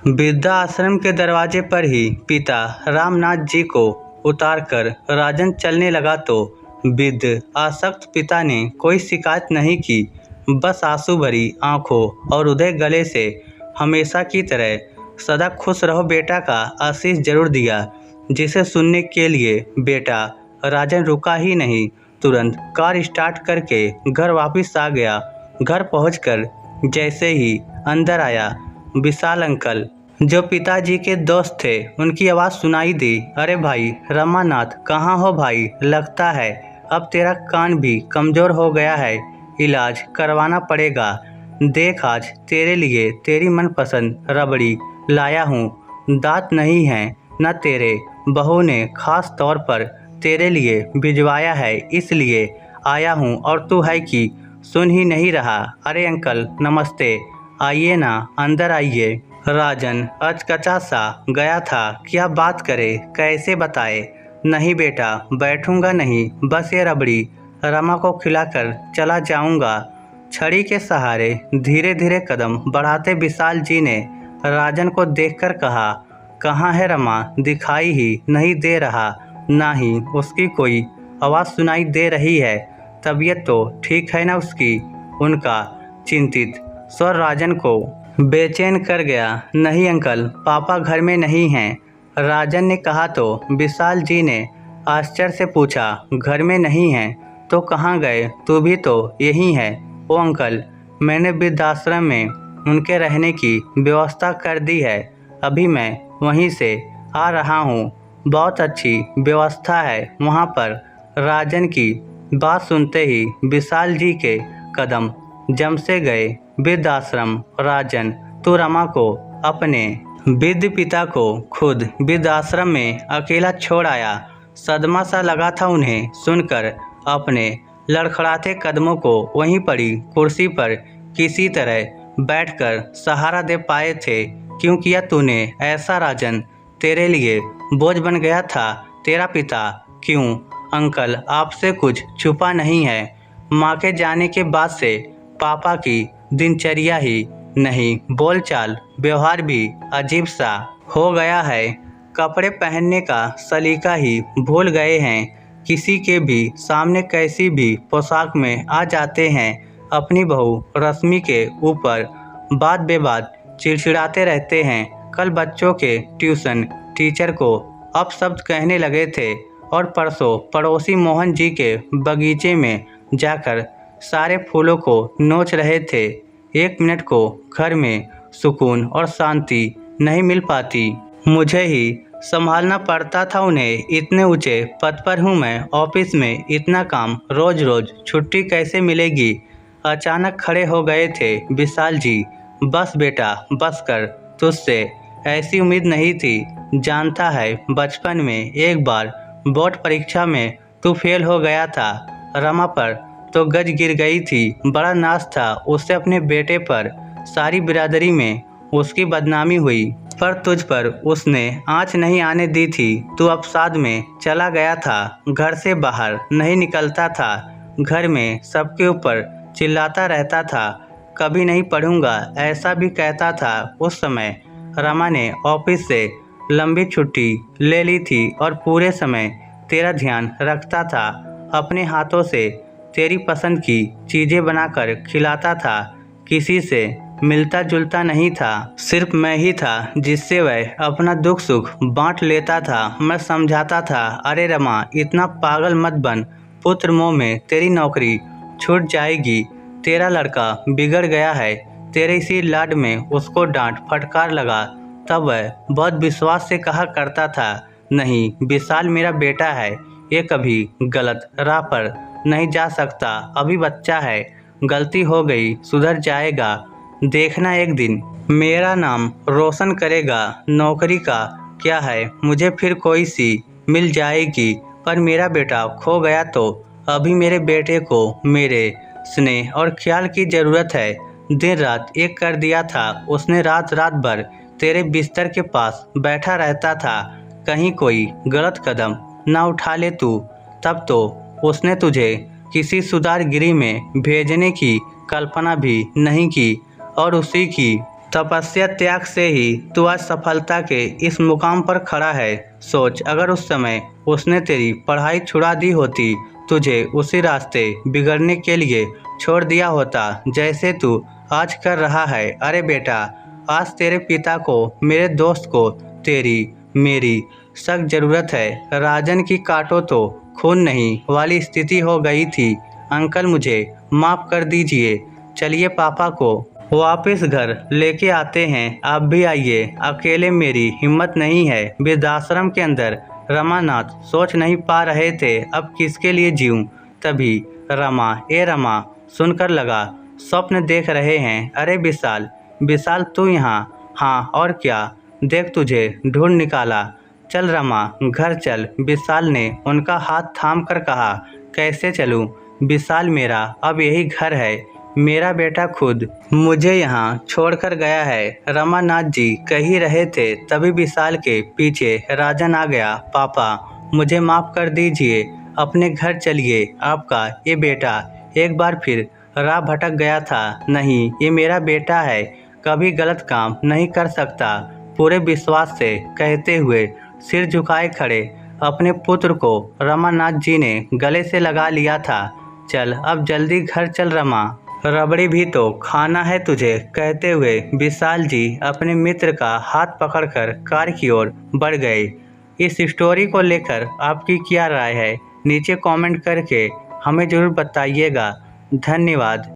वृद्धा आश्रम के दरवाजे पर ही पिता रामनाथ जी को उतारकर राजन चलने लगा तो वृद्ध आसक्त पिता ने कोई शिकायत नहीं की, बस आंसू भरी आंखों और उदय गले से हमेशा की तरह सदा खुश रहो बेटा का आशीष जरूर दिया, जिसे सुनने के लिए बेटा राजन रुका ही नहीं, तुरंत कार स्टार्ट करके घर वापस आ गया। घर पहुंचकर जैसे ही अंदर आया, विशाल अंकल जो पिताजी के दोस्त थे उनकी आवाज़ सुनाई दी। अरे भाई रमानाथ, कहाँ हो भाई? लगता है अब तेरा कान भी कमज़ोर हो गया है, इलाज करवाना पड़ेगा। देख आज तेरे लिए तेरी मनपसंद रबड़ी लाया हूँ। दांत नहीं हैं न तेरे, बहू ने खास तौर पर तेरे लिए भिजवाया है, इसलिए आया हूँ और तू है कि सुन ही नहीं रहा। अरे अंकल नमस्ते, आइए ना, अंदर आइए। राजन अचकचा सा गया था, क्या बात करे, कैसे बताए? नहीं बेटा, बैठूंगा नहीं, बस ये रबड़ी रमा को खिलाकर चला जाऊंगा। छड़ी के सहारे धीरे धीरे कदम बढ़ाते विशाल जी ने राजन को देखकर कहा, कहाँ है रमा? दिखाई ही नहीं दे रहा, ना ही उसकी कोई आवाज़ सुनाई दे रही है। तबीयत तो ठीक है ना उसकी? उनका चिंतित स्वर राजन को बेचैन कर गया। नहीं अंकल, पापा घर में नहीं हैं, राजन ने कहा तो विशाल जी ने आश्चर्य से पूछा, घर में नहीं हैं तो कहाँ गए? तू भी तो यहीं है। ओ अंकल, मैंने वृद्धाश्रम में उनके रहने की व्यवस्था कर दी है, अभी मैं वहीं से आ रहा हूँ, बहुत अच्छी व्यवस्था है वहाँ पर। राजन की बात सुनते ही विशाल जी के कदम जम से गए। वृद्धाश्रम। राजन, तू रमा को अपने वृद्ध पिता को खुद वृद्धाश्रम में अकेला छोड़ आया। सदमा सा लगा था उन्हें सुनकर। अपने लड़खड़ाते कदमों को वहीं पड़ी कुर्सी पर किसी तरह बैठकर सहारा दे पाए थे। क्यों किया तूने ऐसा राजन? तेरे लिए बोझ बन गया था तेरा पिता। क्यों अंकल, आपसे कुछ छुपा नहीं है। माँ के जाने के बाद से पापा की दिनचर्या ही नहीं, बोलचाल व्यवहार भी अजीब सा हो गया है। कपड़े पहनने का सलीका ही भूल गए हैं। किसी के भी सामने कैसी भी पोशाक में आ जाते हैं। अपनी बहू रश्मि के ऊपर बात बेबात चिड़चिड़ाते रहते हैं। कल बच्चों के ट्यूशन टीचर को अपशब्द कहने लगे थे और परसों पड़ोसी मोहन जी के बगीचे में जाकर सारे फूलों को नोच रहे थे। एक मिनट को घर में सुकून और शांति नहीं मिल पाती। मुझे ही संभालना पड़ता था उन्हें। इतने ऊंचे पद पर हूँ मैं, ऑफिस में इतना काम, रोज रोज छुट्टी कैसे मिलेगी? अचानक खड़े हो गए थे विशाल जी। बस बेटा बस कर, तुझसे ऐसी उम्मीद नहीं थी। जानता है बचपन में एक बार बोर्ड परीक्षा में तू फेल हो गया था, रमा पर तो गज गिर गई थी। बड़ा नाज था उससे अपने बेटे पर, सारी बिरादरी में उसकी बदनामी हुई, पर तुझ पर उसने आँच नहीं आने दी थी। तू अवसाद में चला गया था, घर से बाहर नहीं निकलता था, घर में सबके ऊपर चिल्लाता रहता था। कभी नहीं पढ़ूंगा ऐसा भी कहता था। उस समय रमा ने ऑफिस से लंबी छुट्टी ले ली थी और पूरे समय तेरा ध्यान रखता था। अपने हाथों से तेरी पसंद की चीज़ें बनाकर खिलाता था। किसी से मिलता जुलता नहीं था, सिर्फ मैं ही था जिससे वह अपना दुख सुख बांट लेता था। मैं समझाता था, अरे रमा इतना पागल मत बन, पुत्र मोह में तेरी नौकरी छूट जाएगी, तेरा लड़का बिगड़ गया है। तेरे इसी लाड में उसको डांट फटकार लगा, तब वह बहुत विश्वास से कहा करता था, नहीं विशाल मेरा बेटा है, ये कभी गलत राह पर नहीं जा सकता, अभी बच्चा है, गलती हो गई सुधर जाएगा, देखना एक दिन मेरा नाम रोशन करेगा। नौकरी का क्या है, मुझे फिर कोई सी मिल जाएगी, पर मेरा बेटा खो गया तो अभी मेरे बेटे को मेरे स्नेह और ख्याल की ज़रूरत है। दिन रात एक कर दिया था उसने, रात रात भर तेरे बिस्तर के पास बैठा रहता था। कहीं कोई गलत कदम ना उठा ले तू, तब तो उसने तुझे किसी सुधारगृह में भेजने की कल्पना भी नहीं की और उसी की तपस्या त्याग से ही तू आज सफलता के इस मुकाम पर खड़ा है। सोच, अगर उस समय उसने तेरी पढ़ाई छुड़ा दी होती, तुझे उसी रास्ते बिगड़ने के लिए छोड़ दिया होता जैसे तू आज कर रहा है। अरे बेटा, आज तेरे पिता को, मेरे दोस्त को तेरी मेरी सख्त ज़रूरत है। राजन की काटो तो खून नहीं वाली स्थिति हो गई थी। अंकल, मुझे माफ़ कर दीजिए। चलिए पापा को वापस घर लेके आते हैं। आप भी आइए, अकेले मेरी हिम्मत नहीं है। वृद्धाश्रम के अंदर रमानाथ सोच नहीं पा रहे थे अब किसके लिए जीऊं। तभी रमा सुनकर लगा, स्वप्न देख रहे हैं। अरे विशाल, विशाल तू यहाँ? हाँ और क्या, देख तुझे ढूंढ निकाला। चल रमा, घर चल, विशाल ने उनका हाथ थाम कर कहा। कैसे चलूं विशाल, मेरा अब यही घर है। मेरा बेटा खुद मुझे यहाँ छोड़कर गया है। रमानाथ जी कह ही रहे थे, तभी विशाल के पीछे राजन आ गया। पापा, मुझे माफ़ कर दीजिए, अपने घर चलिए। आपका ये बेटा एक बार फिर राह भटक गया था। नहीं, ये मेरा बेटा है, कभी गलत काम नहीं कर सकता। पूरे विश्वास से कहते हुए सिर झुकाए खड़े अपने पुत्र को रमानाथ जी ने गले से लगा लिया था। चल अब जल्दी घर चल रमा, रबड़ी भी तो खाना है तुझे। कहते हुए विशाल जी अपने मित्र का हाथ पकड़कर कार की ओर बढ़ गए। इस स्टोरी को लेकर आपकी क्या राय है, नीचे कमेंट करके हमें ज़रूर बताइएगा। धन्यवाद।